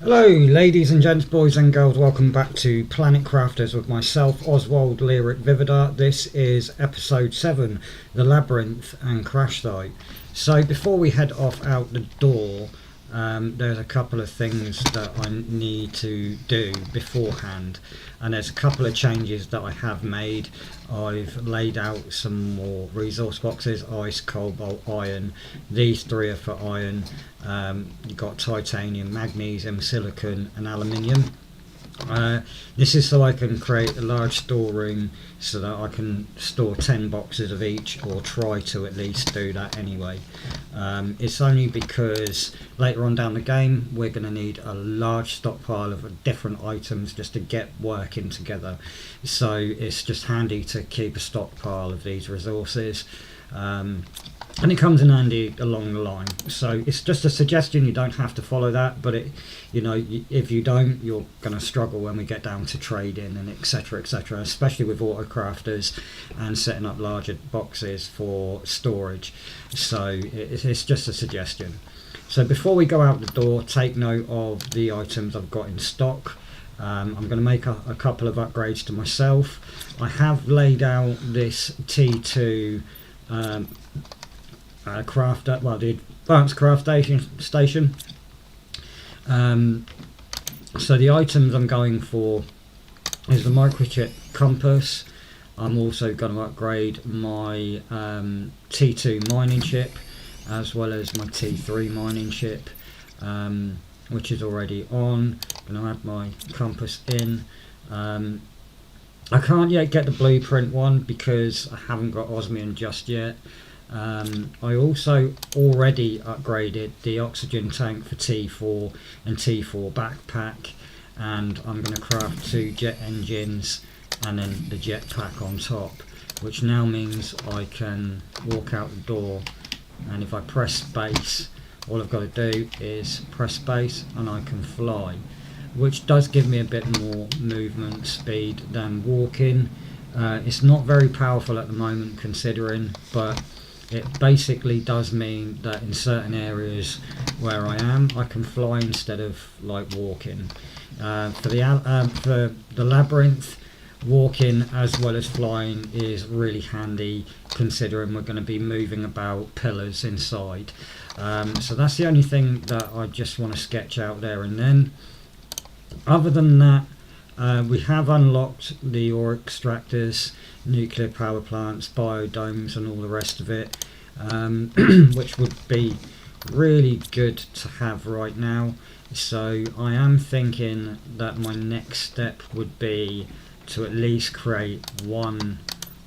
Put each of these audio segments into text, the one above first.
Hello ladies and gents, boys and girls, welcome back to Planet Crafters with myself, Oswald Lyric Vividar. This is episode 7, The Labyrinth and Crash Site. So before we head off out the door, there's a couple of things that I need to do beforehand, and there's a couple of changes that I have made. I've laid out some more resource boxes: ice, cobalt, iron. These three are for iron. You've got titanium, magnesium, silicon and aluminium. This is so I can create a large storeroom so that I can store 10 boxes of each, or try to at least do that anyway. It's only because later on down the game we're going to need a large stockpile of different items just to get working together, so it's just handy to keep a stockpile of these resources. And it comes in handy along the line. So it's just a suggestion. You don't have to follow that, but if you don't, you're going to struggle when we get down to trading and etc, especially with auto crafters and setting up larger boxes for storage. So it's just a suggestion. So before we go out the door, take note of the items I've got in stock. I'm going to make a couple of upgrades to myself. I have laid out this T2 the advanced craft station. So the items I'm going for is the microchip compass. I'm also going to upgrade my T2 mining chip, as well as my T3 mining chip, which is already on. I'm going to add my compass in. I can't yet get the blueprint one because I haven't got osmium just yet. I also already upgraded the oxygen tank for T4 and T4 backpack, and I'm going to craft 2 jet engines and then the jetpack on top, which now means I can walk out the door, and if I press space, all I've got to do is press space and I can fly, which does give me a bit more movement speed than walking. It's not very powerful at the moment considering, but it basically does mean that in certain areas where I am, I can fly instead of like walking. For the labyrinth, walking as well as flying is really handy, considering we're going to be moving about pillars inside. So that's the only thing that I just want to sketch out there and then. Other than that, we have unlocked the ore extractors, nuclear power plants, biodomes and all the rest of it, which would be really good to have right now. So I am thinking that my next step would be to at least create one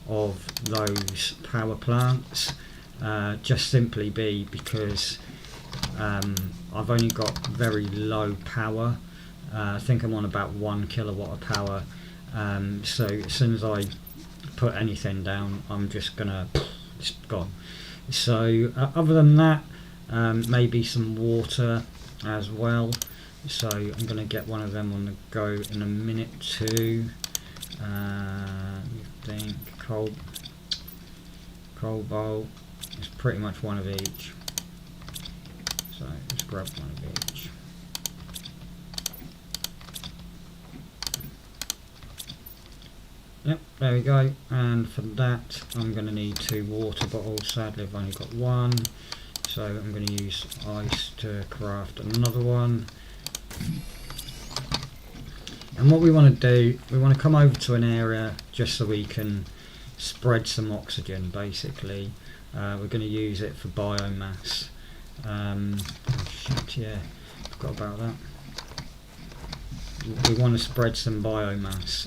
of those power plants, just simply because I've only got very low power. I think I'm on about 1 kilowatt of power, so as soon as I put anything down, I'm just gonna gone. So other than that, maybe some water as well, so I'm gonna get one of them on the go in a minute too. I think cobalt is pretty much one of each, so let's grab one of each. Yep, there we go. And for that, I'm going to need 2 water bottles. Sadly, I've only got 1, so I'm going to use ice to craft another one. And what we want to do, we want to come over to an area just so we can spread some oxygen. Basically, we're going to use it for biomass. Oh shit, yeah, forgot about that. We want to spread some biomass.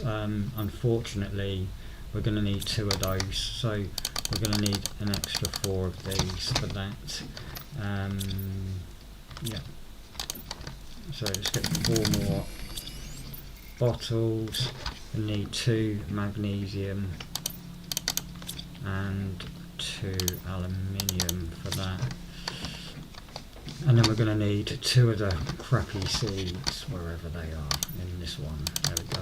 Unfortunately, we're going to need 2 of those, so we're going to need an extra 4 of these for that. Yeah. So let's get 4 more bottles. We need 2 magnesium and 2 aluminium for that. And then we're going to need 2 of the crappy seeds, wherever they are, in this one. There we go.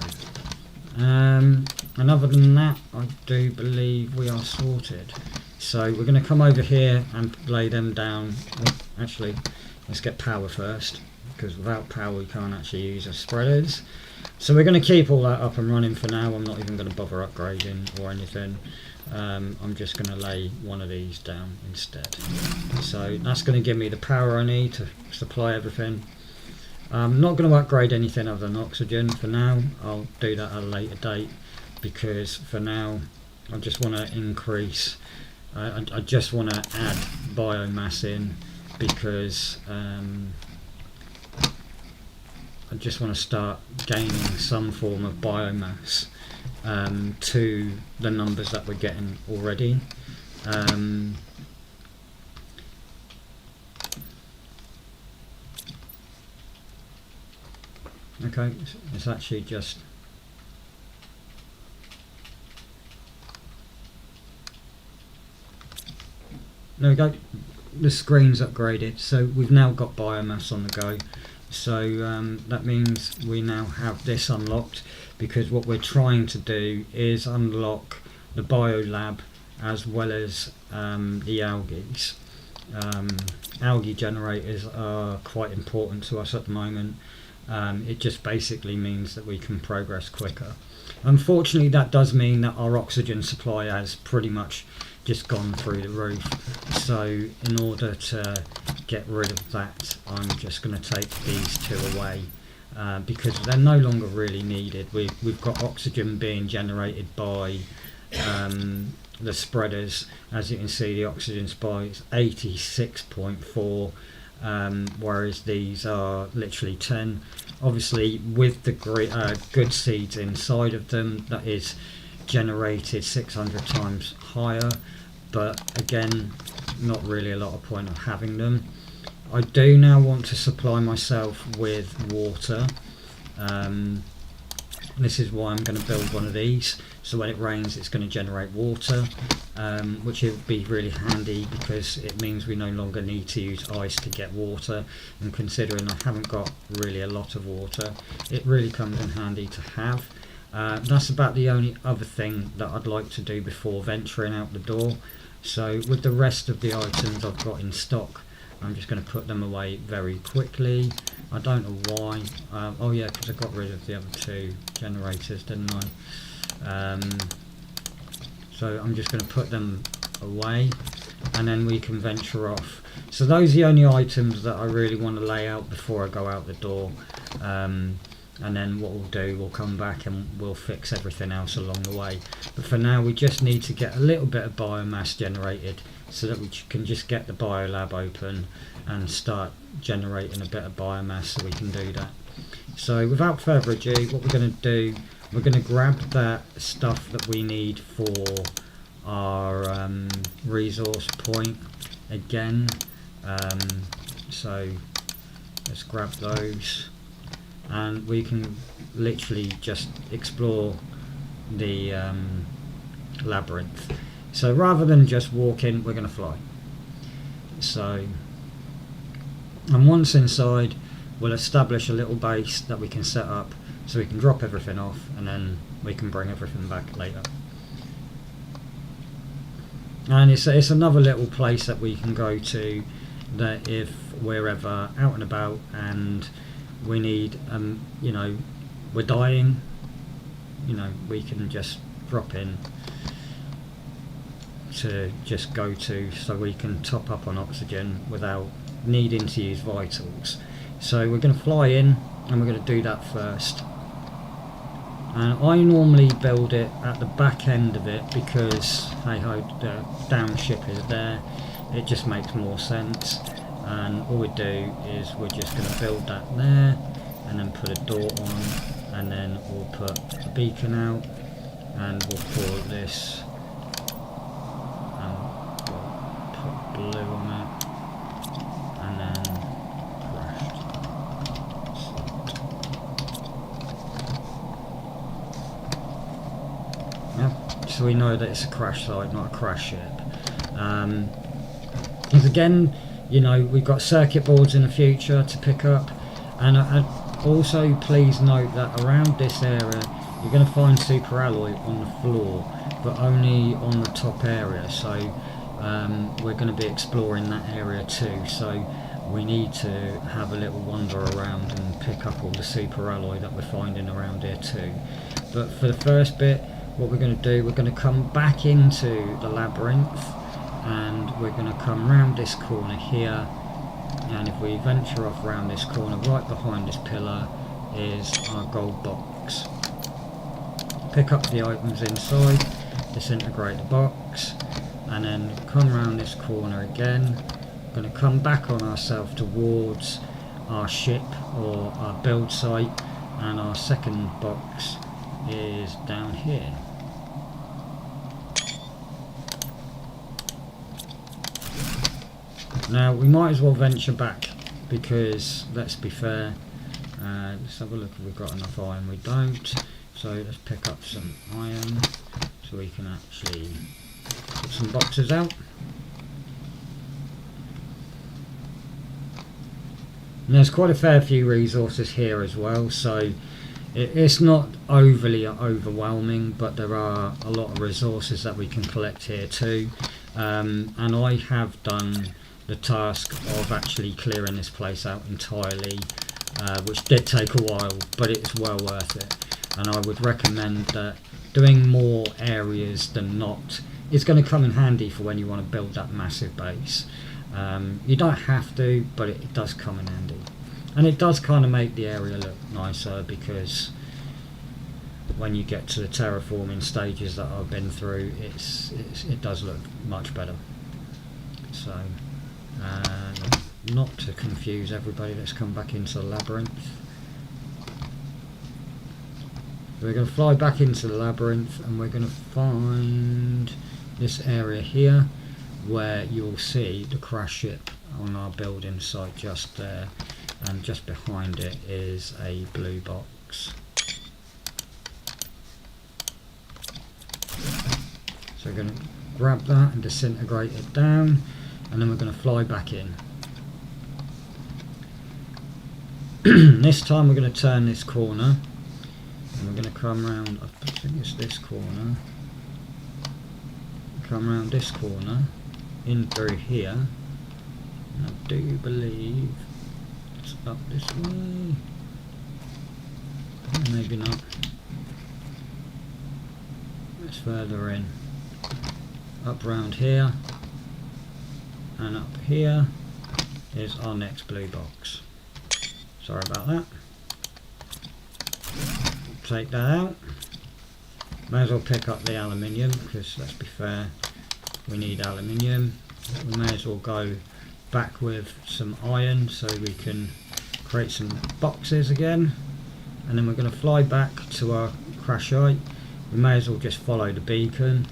And other than that, I do believe we are sorted. So we're going to come over here and lay them down. Oh, actually, let's get power first. because without power we can't actually use our spreaders. So we're going to keep all that up and running for now. I'm not even going to bother upgrading or anything. I'm just going to lay one of these down instead. So that's going to give me the power I need to supply everything. I'm not going to upgrade anything other than oxygen for now. I'll do that at a later date, because for now I just want to increase, I just want to add biomass in, because I just want to start gaining some form of biomass to the numbers that we're getting already. Okay, it's actually just there we go, the screen's upgraded, so we've now got biomass on the go. So that means we now have this unlocked, because what we're trying to do is unlock the biolab as well as the algae. Algae generators are quite important to us at the moment. It just basically means that we can progress quicker. Unfortunately, that does mean that our oxygen supply has pretty much just gone through the roof. So in order to get rid of that, I'm just going to take these two away, because they're no longer really needed. We've got oxygen being generated by the spreaders. As you can see, the oxygen supply is 86.4, whereas these are literally 10. Obviously, with the good seeds inside of them, that is generated 600 times higher, but again, not really a lot of point of having them. I do now want to supply myself with water. This is why I'm going to build one of these, so when it rains it's going to generate water, which would be really handy, because it means we no longer need to use ice to get water, and considering I haven't got really a lot of water, it really comes in handy to have. That's about the only other thing that I'd like to do before venturing out the door. So with the rest of the items I've got in stock, I'm just going to put them away very quickly. I don't know why. Oh yeah, because I got rid of the other two generators, didn't I? So I'm just going to put them away, and then we can venture off. So those are the only items that I really want to lay out before I go out the door. And then what we'll do, we'll come back and we'll fix everything else along the way. But for now, we just need to get a little bit of biomass generated, so that we can just get the biolab open and start generating a bit of biomass, so we can do that. So without further ado, what we're going to do, we're going to grab that stuff that we need for our resource point again. So let's grab those, and we can literally just explore the labyrinth. So rather than just walk in, we're going to fly. So, and once inside, we'll establish a little base that we can set up, so we can drop everything off, and then we can bring everything back later. And it's another little place that we can go to, that if we're ever out and about and we need, you know, we're dying, you know, we can just drop in to just go to, so we can top up on oxygen without needing to use vitals. So we're going to fly in, and we're going to do that first. And I normally build it at the back end of it, because hey ho, the damn ship is there, it just makes more sense. And all we do is we're just going to build that there, and then put a door on, and then we'll put a beacon out, and we'll call this, we'll put blue on it, and then crashed. Yeah, so we know that it's a crash site, not a crash ship. Because again, you know, we've got circuit boards in the future to pick up, and also please note that around this area you're going to find super alloy on the floor, but only on the top area. So we're going to be exploring that area too. So we need to have a little wander around and pick up all the super alloy that we're finding around here too. But for the first bit, what we're going to do, we're going to come back into the labyrinth, and we're going to come round this corner here, and if we venture off round this corner, right behind this pillar is our gold box. Pick up the items inside, disintegrate the box, and then come round this corner again. We're going to come back on ourselves towards our ship or our build site, and our second box is down here. Now we might as well venture back, because let's be fair, let's have a look if we've got enough iron. We don't, so let's pick up some iron so we can actually put some boxes out. And there's quite a fair few resources here as well, so it's not overly overwhelming, but there are a lot of resources that we can collect here too. And I have done the task of actually clearing this place out entirely, which did take a while, but it's well worth it. And I would recommend that doing more areas than not is going to come in handy for when you want to build that massive base. You don't have to, but it does come in handy, and it does kind of make the area look nicer, because when you get to the terraforming stages that I've been through, it does look much better. So not to confuse everybody, let's come back into the labyrinth. We're going to fly back into the labyrinth, and we're going to find this area here where you'll see the crash ship on our building site just there, and just behind it is a blue box. So we're going to grab that and disintegrate it down, and then we're going to fly back in. This time we're going to turn this corner, and we're going to come round, I think it's this corner, come round this corner, in through here, and I do believe it's up this way, maybe not, it's further in, up round here, and up here is our next blue box. Sorry about that. Take that out. May as well pick up the aluminium, because let's be fair, we need aluminium. We may as well go back with some iron so we can create some boxes again, and then we're going to fly back to our crash site. We may as well just follow the beacon.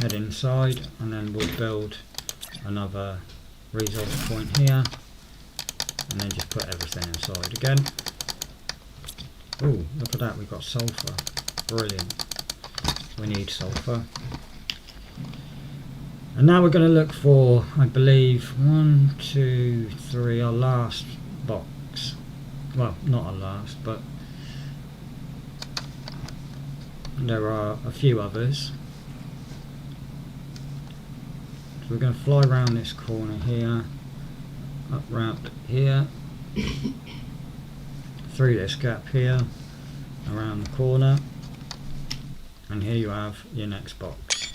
Head inside, and then we'll build another resource point here, and then just put everything inside again. Oh, look at that, we've got sulfur. Brilliant. We need sulfur. And now we're going to look for, I believe, 1, 2, 3, our last box. Well, not our last, but there are a few others. So we're going to fly around this corner here, up round here, through this gap here, around the corner, and here you have your next box.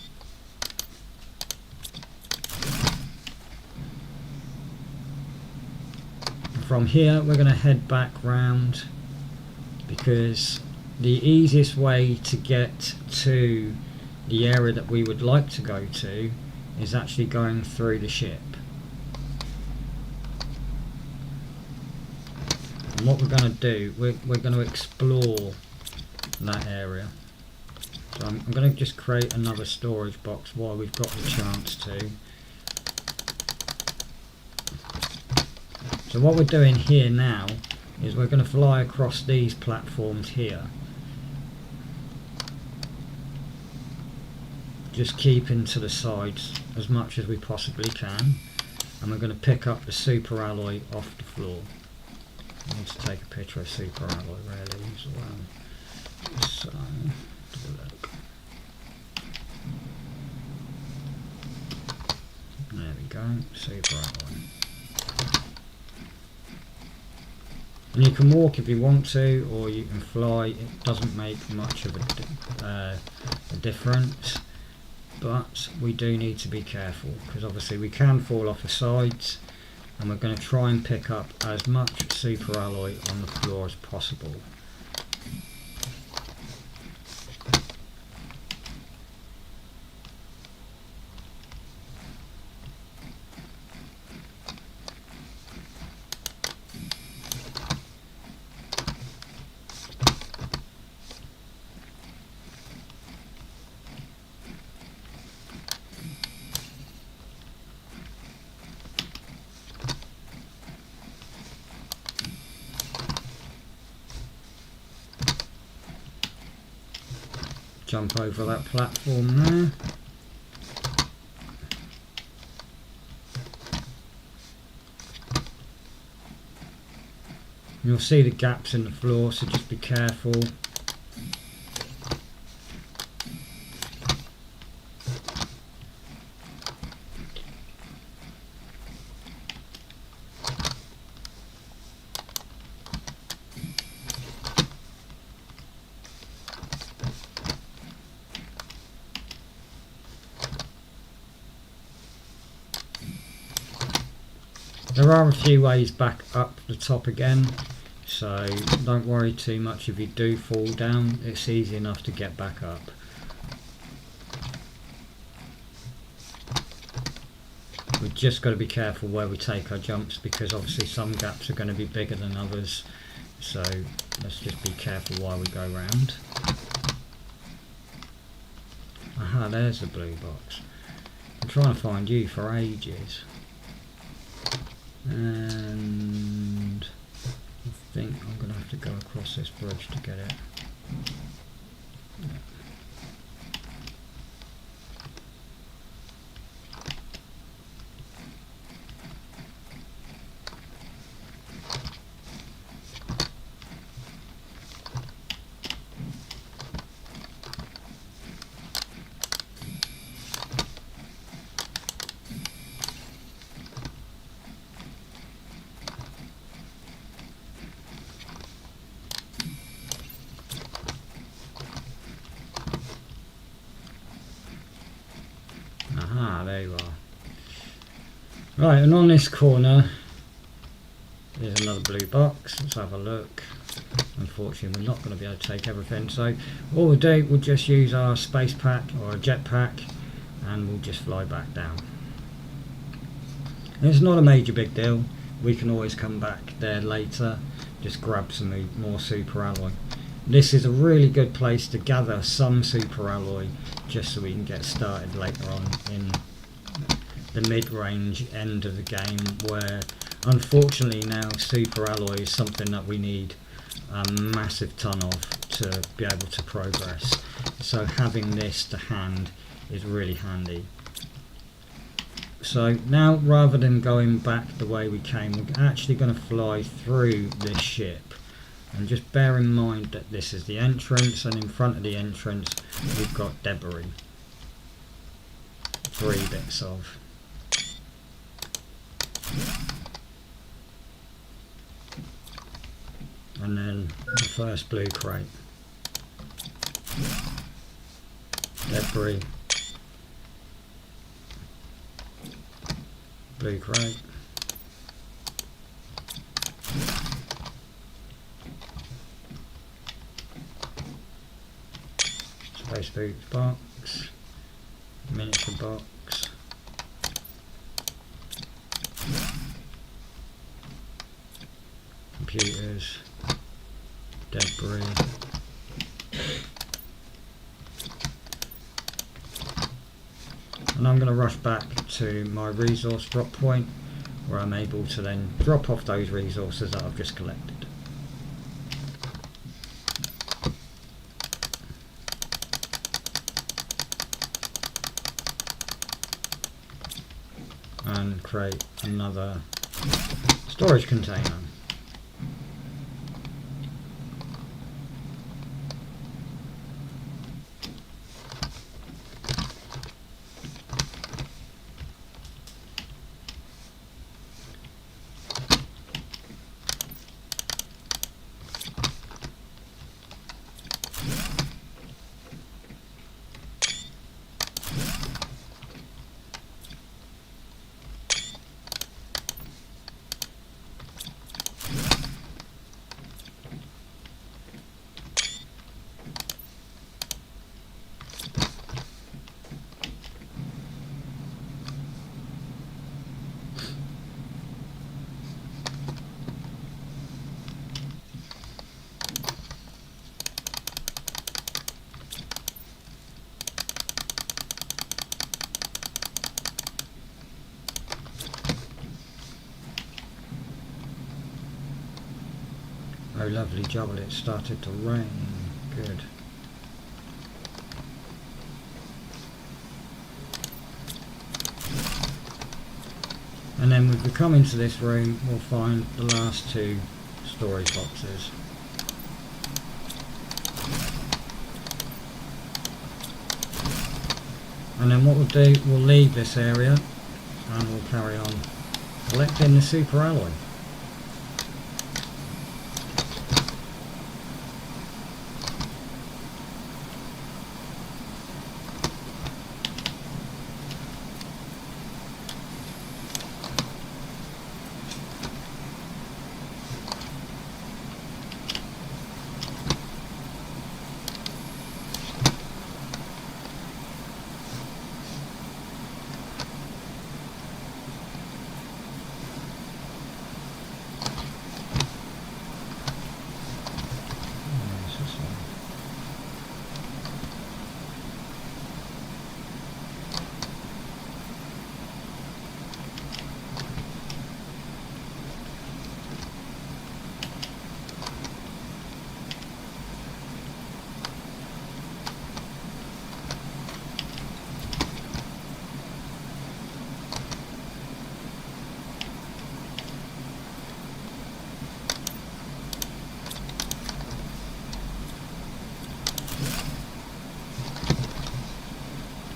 From here we're going to head back round, because the easiest way to get to the area that we would like to go to is actually going through the ship. And what we're going to do, we're going to explore that area. So I'm going to just create another storage box while we've got the chance to. So what we're doing here now is we're going to fly across these platforms here, just keeping to the sides as much as we possibly can. and we're going to pick up the super alloy off the floor. I need to take a picture of super alloy really as well. So, have a look. There we go, super alloy. And you can walk if you want to, or you can fly. It doesn't make much of a difference, but we do need to be careful because obviously we can fall off the sides, and we're going to try and pick up as much super alloy on the floor as possible. Jump over that platform there. You'll see the gaps in the floor, so just be careful. There are a few ways back up the top again, so don't worry too much if you do fall down. It's easy enough to get back up. We've just got to be careful where we take our jumps because obviously some gaps are going to be bigger than others, so let's just be careful while we go round. Aha, there's the blue box. I'm trying to find you for ages. And I think I'm going to have to go across this bridge to get it. Aha, there you are. Right, and on this corner there's another blue box. Let's have a look. Unfortunately we're not going to be able to take everything, so all we'll do, we'll just use our space pack or a jet pack and we'll just fly back down. And it's not a major big deal, we can always come back there later, just grab some more super alloy. This is a really good place to gather some super alloy just so we can get started later on in the mid-range end of the game, where unfortunately now super alloy is something that we need a massive ton of to be able to progress. So having this to hand is really handy. So now rather than going back the way we came, we're actually going to fly through this ship. And just bear in mind that this is the entrance, and in front of the entrance we've got debris. 3 bits of. And then the first blue crate. Debris. Blue crate. Space boots box, miniature box, computers, debris, and I'm going to rush back to my resource drop point where I'm able to then drop off those resources that I've just collected. And and create another storage container. Oh lovely jubble, it started to rain. Good. And then if we come into this room, we'll find the last two storage boxes. And then what we'll do, we'll leave this area and we'll carry on collecting the super alloy.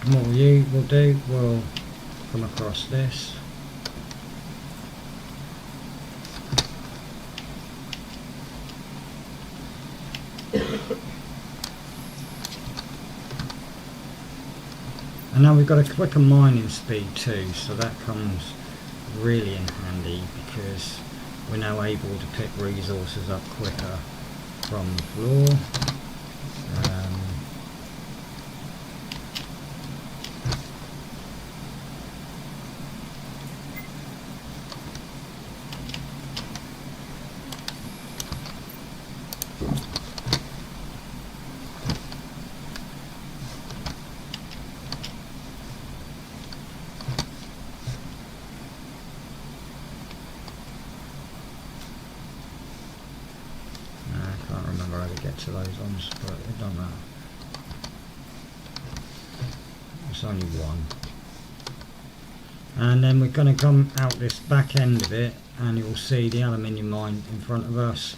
And what we'll do, we'll come across this. And now we've got a quicker mining speed too, so that comes really in handy because we're now able to pick resources up quicker from the floor. To those ones, but it don't matter. It's only one. And then we're going to come out this back end of it, and you'll see the aluminium mine in front of us.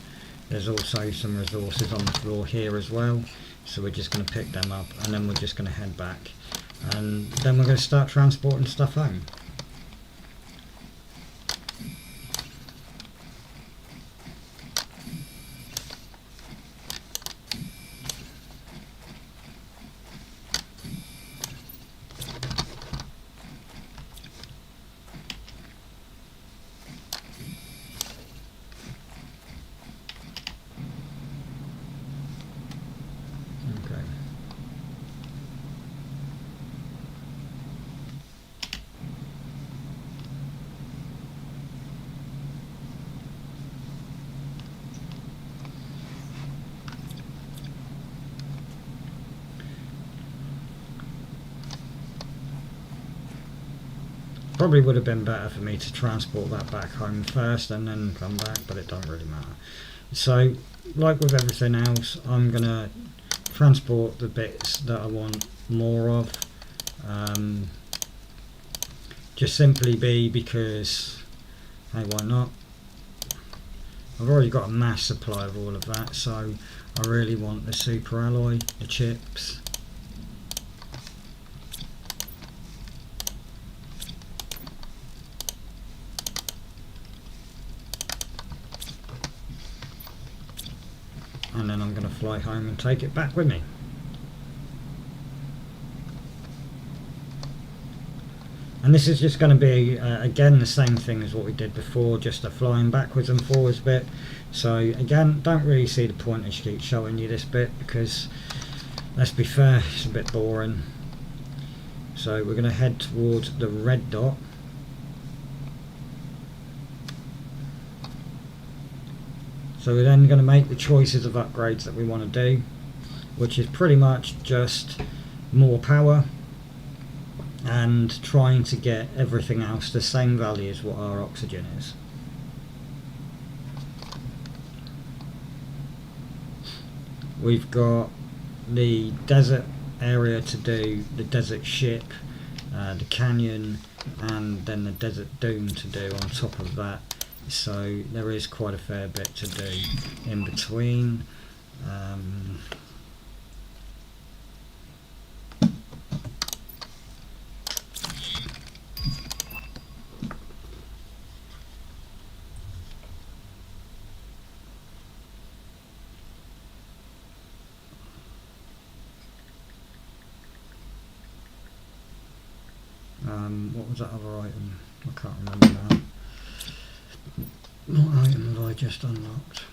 There's also some resources on the floor here as well, so we're just going to pick them up, and then we're just going to head back, and then we're going to start transporting stuff home. Probably would have been better for me to transport that back home first and then come back, but it don't really matter. So, like with everything else, I'm going to transport the bits that I want more of, just simply be because, hey, why not? I've already got a mass supply of all of that, so I really want the super alloy, the chips. And then I'm going to fly home and take it back with me. And this is just going to be, again, the same thing as what we did before, just a flying backwards and forwards bit. So again, don't really see the point of keep showing you this bit because, let's be fair, it's a bit boring. So we're going to head towards the red dot. So we're then going to make the choices of upgrades that we want to do, which is pretty much just more power and trying to get everything else the same value as what our oxygen is. We've got the desert area to do, the desert ship, the canyon, and then the desert dune to do on top of that. So there is quite a fair bit to do in between. What was that other item? I can't remember now. What item have I just unlocked?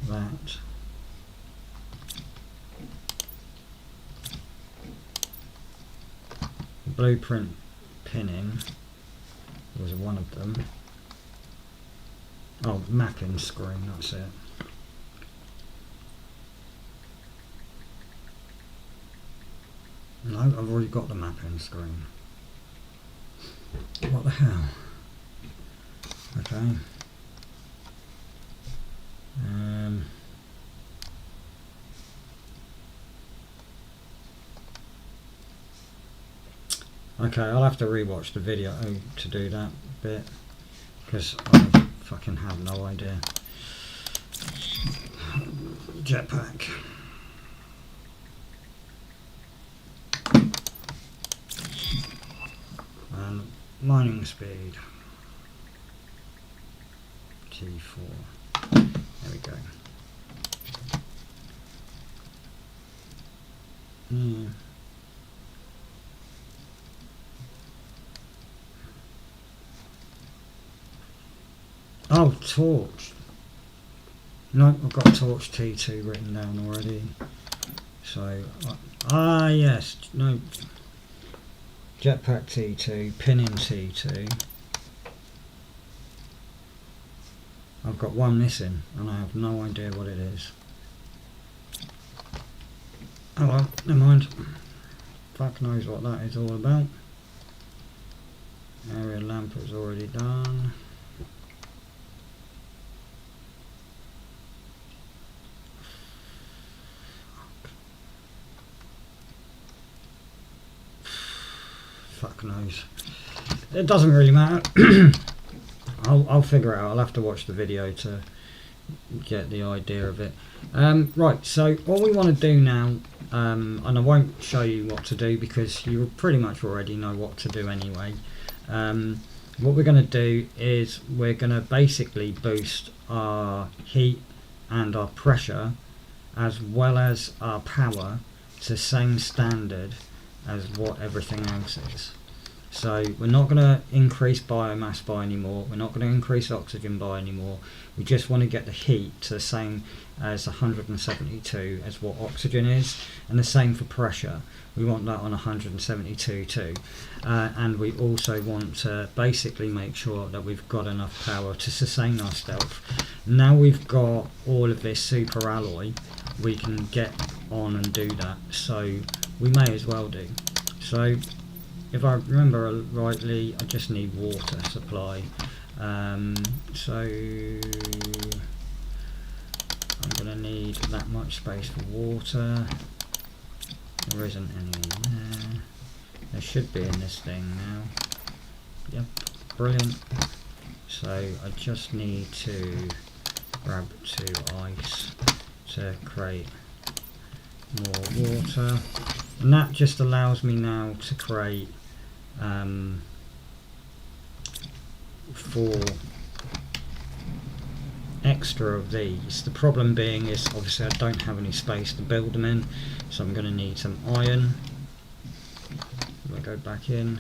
That. Blueprint pinning was one of them. Oh, mapping screen, that's it. No, I've already got the mapping screen. What the hell? Okay. Okay, I'll have to rewatch the video to do that bit because I fucking have no idea. Jetpack. And mining speed. T4. There we go. Oh, torch. No, I've got torch T2 written down already. So, yes, no. Jetpack T2, pinning T2. I've got one missing and I have no idea what it is. Oh well, never mind. Fuck knows what that is all about. Area lamp is already done. Fuck knows. It doesn't really matter. I'll figure it out. I'll have to watch the video to get the idea of it. Right, so what we want to do now, and I won't show you what to do because you pretty much already know what to do anyway. What we're going to do is we're going to basically boost our heat and our pressure as well as our power to the same standard as what everything else is. So we're not going to increase biomass by anymore, we're not going to increase oxygen by anymore, we just want to get the heat to the same as 172 as what oxygen is, and the same for pressure, we want that on 172 too. And we also want to basically make sure that we've got enough power to sustain our stealth. Now we've got all of this super alloy, we can get on and do that, so we may as well do. So if I remember rightly, I just need water supply, so I'm going to need that much space for water. There isn't any in there. There should be in this thing now. Yep, brilliant. So I just need to grab 2 ice to create more water, and that just allows me now to create 4 extra of these. The problem being is obviously I don't have any space to build them in, so I'm going to need some iron. If I go back in,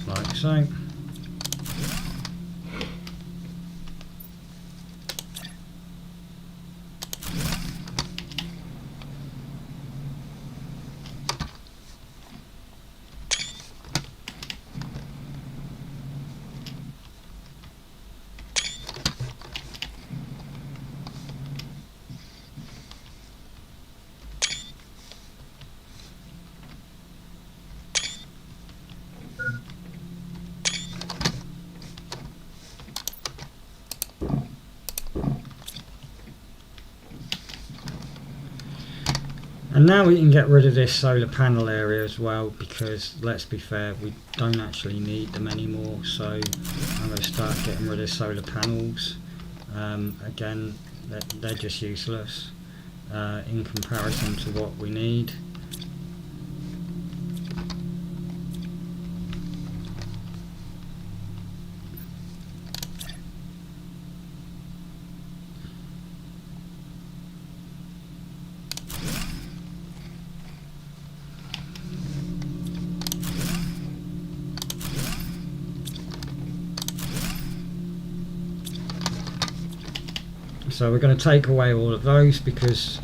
like so. And now we can get rid of this solar panel area as well, because let's be fair, we don't actually need them anymore. So I'm going to start getting rid of solar panels. Again, they're just useless in comparison to what we need. So we're going to take away all of those, because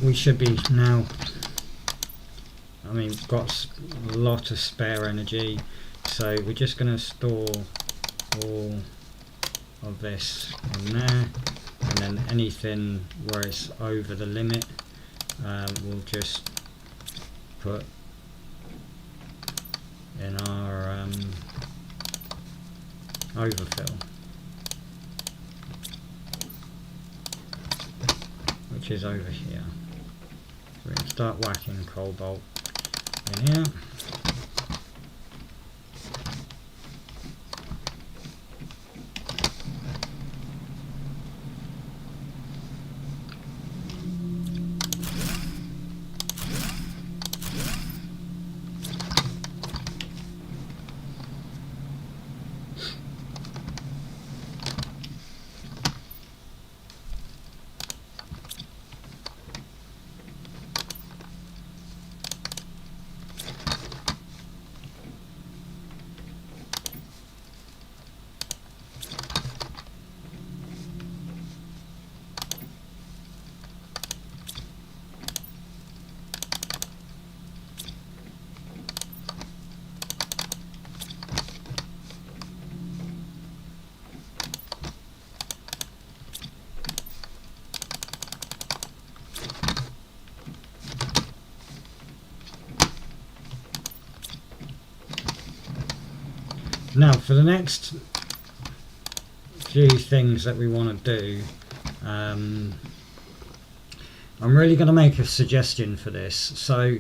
we should be now, I mean, we've got a lot of spare energy, so we're just going to store all of this in there, and then anything where it's over the limit we'll just put in our overfill, which is over here. So we can start whacking cobalt in here. Now for the next few things that we want to do, I'm really going to make a suggestion for this. So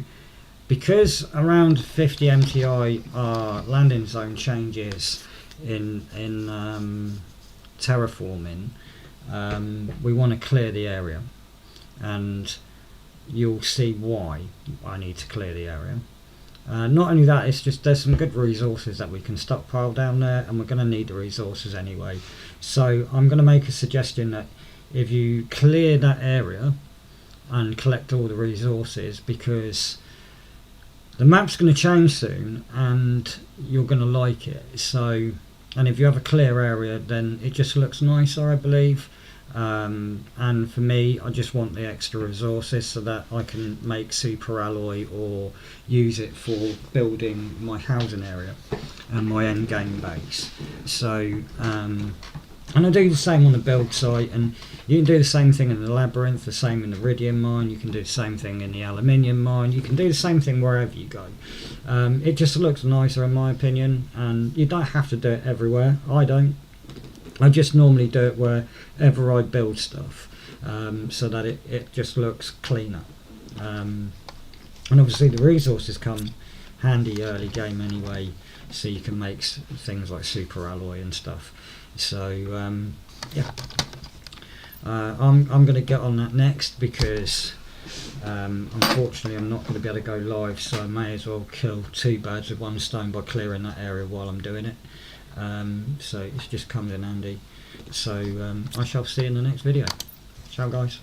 because around 50 MTI are landing zone changes in terraforming, we want to clear the area, and you'll see why I need to clear the area. Not only that, it's just there's some good resources that we can stockpile down there, and we're going to need the resources anyway. So I'm going to make a suggestion that if you clear that area and collect all the resources, because the map's going to change soon and you're going to like it. So, and if you have a clear area, then it just looks nicer, I believe. And for me, I just want the extra resources so that I can make super alloy or use it for building my housing area and my end game base. So and I do the same on the build site, and you can do the same thing in the Labyrinth, the same in the Iridium mine, you can do the same thing in the aluminium mine, you can do the same thing wherever you go. It just looks nicer in my opinion, and you don't have to do it everywhere. I don't. I just normally do it wherever I build stuff, so that it just looks cleaner. And obviously the resources come handy early game anyway, so you can make things like super alloy and stuff. So yeah, I'm going to get on that next, because unfortunately I'm not going to be able to go live, so I may as well kill two birds with one stone by clearing that area while I'm doing it. So it just comes in handy. So I shall see you in the next video. Ciao guys.